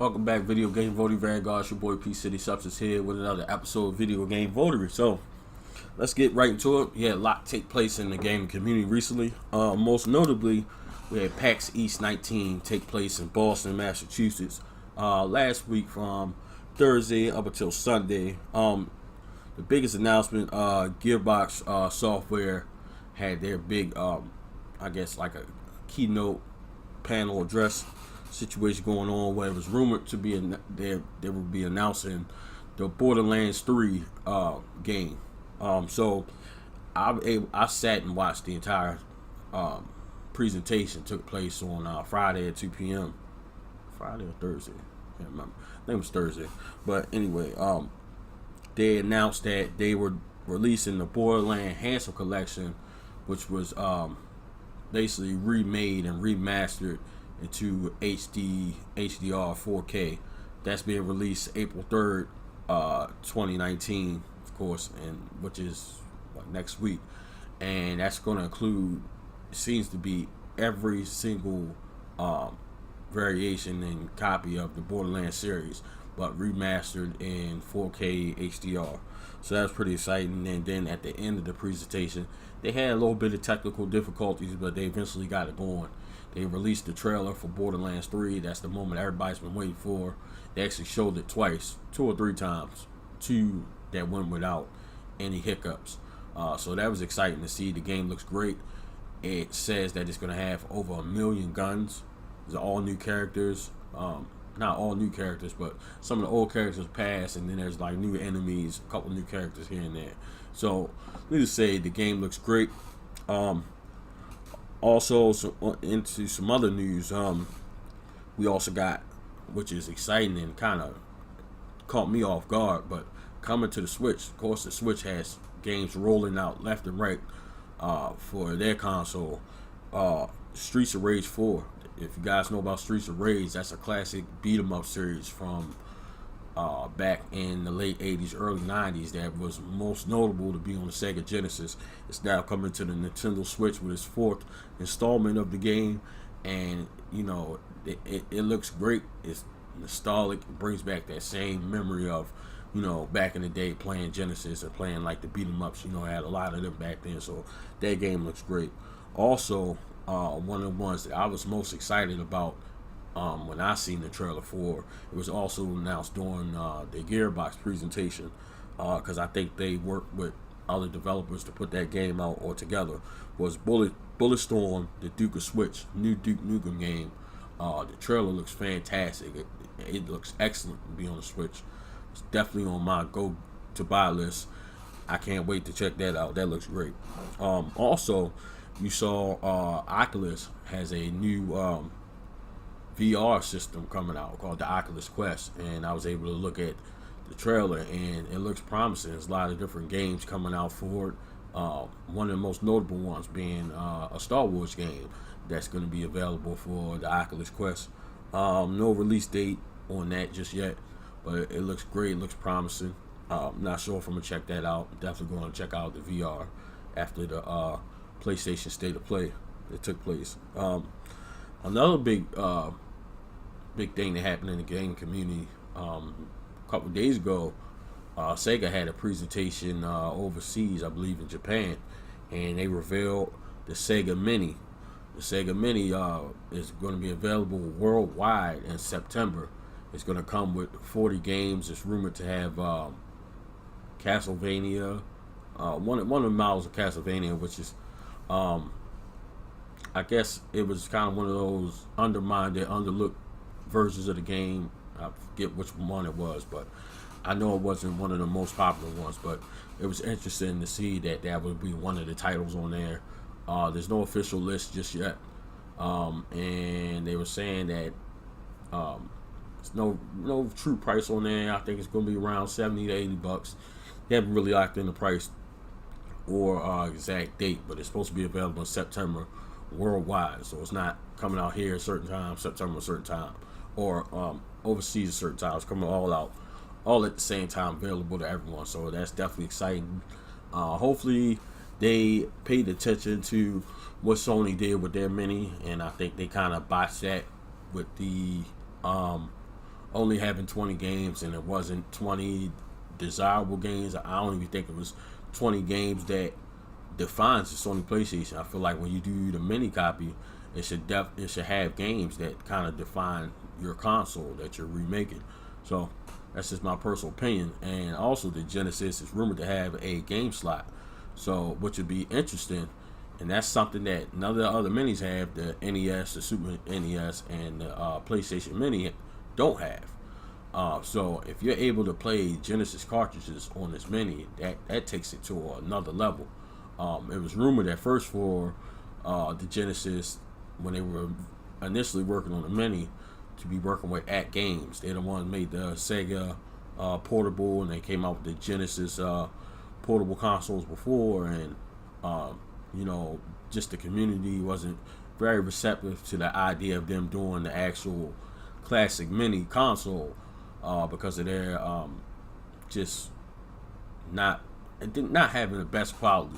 Welcome back, Video Game Votary Vanguard. Your boy P City Substance here with another episode of Video Game Votary. So let's get right into it. We had a lot take place in the gaming community recently. Most notably, we had PAX East 19 take place in Boston, Massachusetts last week from Thursday up until Sunday. The biggest announcement, Gearbox Software had their big, I guess like a keynote panel address situation going on where it was rumored to be they would be announcing the Borderlands 3 game. So I sat and watched the entire presentation. Took place on Friday at 2 p.m. Friday or Thursday, I can't remember. I think it was Thursday. But anyway, they announced that they were releasing the Borderlands Handsome Collection, which was basically remade and remastered into HDR 4K. That's being released April 3rd, 2019, of course, and which is next week. And that's going to include, it seems to be every single variation and copy of the Borderlands series, but remastered in 4K HDR. So that's pretty exciting. And then at the end of the presentation, they had a little bit of technical difficulties, but they eventually got it going. They released the trailer for Borderlands 3. That's the moment everybody's been waiting for. They actually showed it twice, 2 or 3 times. 2 that went without any hiccups. So that was exciting to see. The game looks great. It says that it's going to have over 1 million guns. These are all new characters. Not all new characters, but some of the old characters passed, and then there's like new enemies, a couple new characters here and there. So, needless to say, the game looks great. Also, into some other news, we also got, which is exciting and kind of caught me off guard, but coming to the Switch. Of course, the Switch has games rolling out left and right for their console. Streets of Rage 4. If you guys know about Streets of Rage, that's a classic beat-em-up series from back in the late 80s, early 90s that was most notable to be on the Sega Genesis. It's now coming to the Nintendo Switch with its 4th installment of the game, and you know it looks great. It's nostalgic. It brings back that same memory of, you know, back in the day playing Genesis and playing like the beat-em-ups. You know, I had a lot of them back then, so that game looks great. Also, one of the ones that I was most excited about when I seen the trailer for, it was also announced during the Gearbox presentation, because I think they worked with other developers to put that game out all together, was Bulletstorm, the Duke of Switch, new Duke Nukem game. The trailer looks fantastic. It looks excellent to be on the Switch. It's definitely on my go-to-buy list. I can't wait to check that out. That looks great. Also, you saw Oculus has a new VR system coming out called the Oculus Quest, and I was able to look at the trailer, and it looks promising. There's a lot of different games coming out for it. One of the most notable ones being a Star Wars game that's going to be available for the Oculus Quest. No release date on that just yet, but it looks great. It looks promising. Not sure if I'm going to check that out. Definitely going to check out the VR after the PlayStation State of Play that took place. Another big thing that happened in the game community a couple of days ago, Sega had a presentation overseas, I believe in Japan, and they revealed the Sega Mini. The Sega Mini is going to be available worldwide in September. It's going to come with 40 games. It's rumored to have Castlevania, one of the models of Castlevania, which is I guess it was kind of one of those undermined, underlooked versions of the game. I forget which one it was, but I know it wasn't one of the most popular ones. But it was interesting to see that that would be one of the titles on there. There's no official list just yet, and they were saying that there's no true price on there. I think it's going to be around $70 to $80. They haven't really locked in the price or exact date, but it's supposed to be available in September worldwide. So it's not coming out here a certain time, September a certain time, or overseas a certain time. It's coming all out all at the same time, available to everyone. So that's definitely exciting. Hopefully they paid attention to what Sony did with their Mini, and I think they kind of botched that with the only having 20 games, and it wasn't 20 desirable games. I don't even think it was 20 games that defines the Sony PlayStation. I feel like when you do the mini copy, it should have games that kind of define your console that you're remaking. So that's just my personal opinion. And also, the Genesis is rumored to have a game slot, so which would be interesting. And that's something that none of the other minis have. The NES, the Super NES, and the PlayStation Mini don't have. So if you're able to play Genesis cartridges on this mini, that takes it to another level. It was rumored at first for the Genesis, when they were initially working on the mini, to be working with At Games. They're the ones made the Sega portable, and they came out with the Genesis portable consoles before, and just the community wasn't very receptive to the idea of them doing the actual classic mini console because of their just not having the best quality,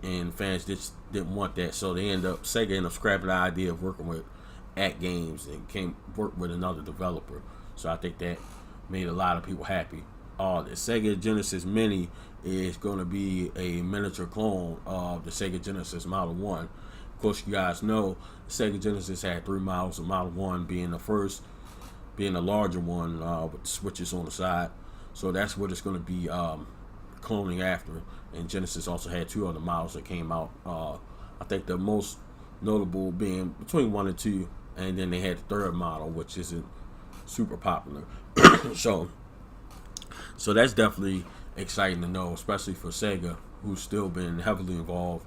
and fans just didn't want that. So Sega ended up scrapping the idea of working with At Games and work with another developer. So I think that made a lot of people happy. The Sega Genesis Mini is going to be a miniature clone of the Sega Genesis Model 1. Of course, you guys know the Sega Genesis had 3 models, the Model 1 being the first, being the larger one with switches on the side. So that's what it's going to be cloning after. And Genesis also had 2 other models that came out. I think the most notable being between 1 and 2, and then they had the 3rd model, which isn't super popular. So that's definitely exciting to know, especially for Sega, who's still been heavily involved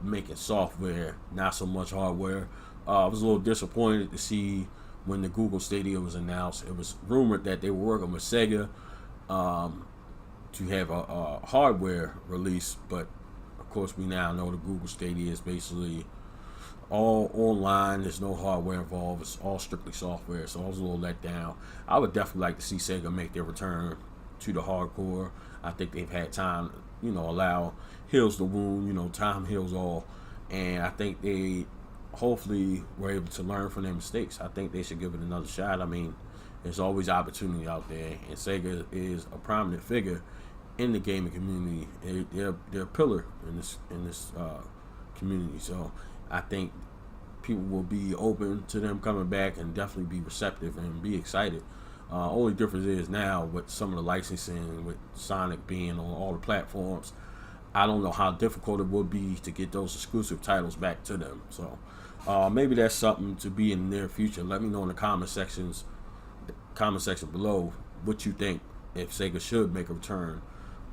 making software, not so much hardware. I was a little disappointed to see when the Google Stadia was announced. It was rumored that they were working with Sega to have a hardware release, but of course we now know the Google Stadia is basically all online. There's no hardware involved. It's all strictly software. So I was a little let down. I would definitely like to see Sega make their return to the hardcore. I think they've had time, allow heals the wound. Time heals all, and I think they hopefully were able to learn from their mistakes. I think they should give it another shot. I mean, there's always opportunity out there, and Sega is a prominent figure in the gaming community. They're a pillar in this community. So I think people will be open to them coming back and definitely be receptive and be excited. Only difference is now with some of the licensing, with Sonic being on all the platforms, I don't know how difficult it would be to get those exclusive titles back to them. So maybe that's something to be in the near future. Let me know in the comment section below what you think, if Sega should make a return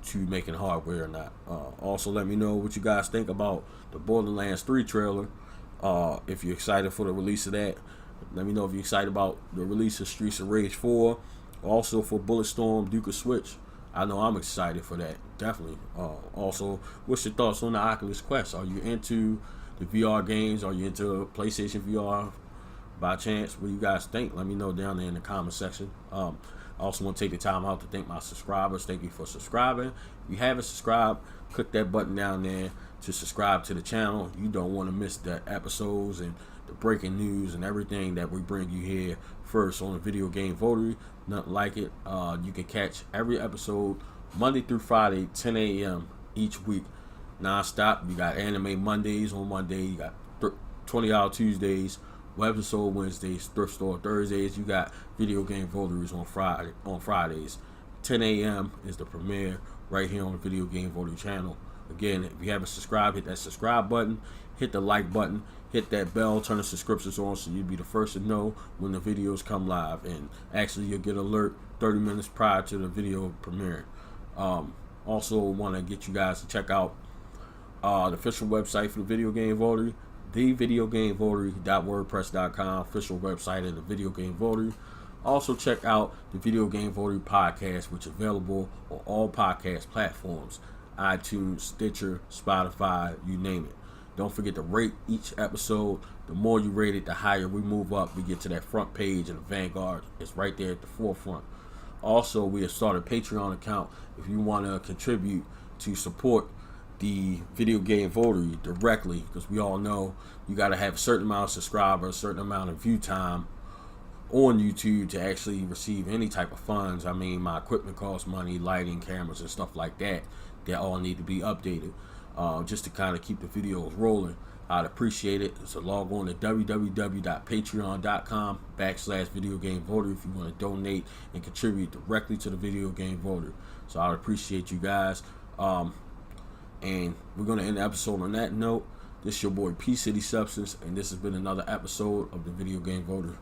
to making hardware or not. Also, let me know what you guys think about the Borderlands 3 trailer. If you're excited for the release of that. Let me know if you're excited about the release of Streets of Rage 4. Also for Bulletstorm Duke of Switch. I know I'm excited for that, definitely. Also, what's your thoughts on the Oculus Quest? Are you into the VR games? Are you into PlayStation VR by chance? What do you guys think? Let me know down there in the comment section. I also want to take the time out to thank my subscribers. Thank you for subscribing. If you haven't subscribed, click that button down there to subscribe to the channel. You don't want to miss the episodes and the breaking news and everything that we bring you here first on the Video Game Votary. Nothing like it. You can catch every episode Monday through Friday, 10 a.m. each week, non-stop. You got Anime Mondays on Monday. You got 20-hour Tuesdays, Webisode Wednesdays, Thrift Store Thursdays. You got Video Game Votaries on Fridays. 10 a.m. is the premiere right here on the Video Game Votary channel. Again, if you haven't subscribed, hit that subscribe button, hit the like button, hit that bell, turn the subscriptions on so you'll be the first to know when the videos come live. And actually, you'll get an alert 30 minutes prior to the video premiering. Also, want to get you guys to check out the official website for the Video Game Votary, thevideogamevotary.wordpress.com, official website of the Video Game Votary. Also, check out the Video Game Votary podcast, which is available on all podcast platforms: iTunes, Stitcher, Spotify, you name it. Don't forget to rate each episode. The more you rate it, the higher we move up. We get to that front page and the Vanguard. It's right there at the forefront. Also, we have started a Patreon account if you want to contribute to support the Video Game Votary directly, because we all know you got to have a certain amount of subscribers, a certain amount of view time on YouTube to actually receive any type of funds. I mean, my equipment costs money, lighting, cameras, and stuff like that. They all need to be updated, just to kind of keep the videos rolling. I'd appreciate it. So log on to www.patreon.com/Video Game Voter if you want to donate and contribute directly to the Video Game Voter. So I'd appreciate you guys. And we're going to end the episode on that note. This is your boy P City Substance, and this has been another episode of the Video Game Voter.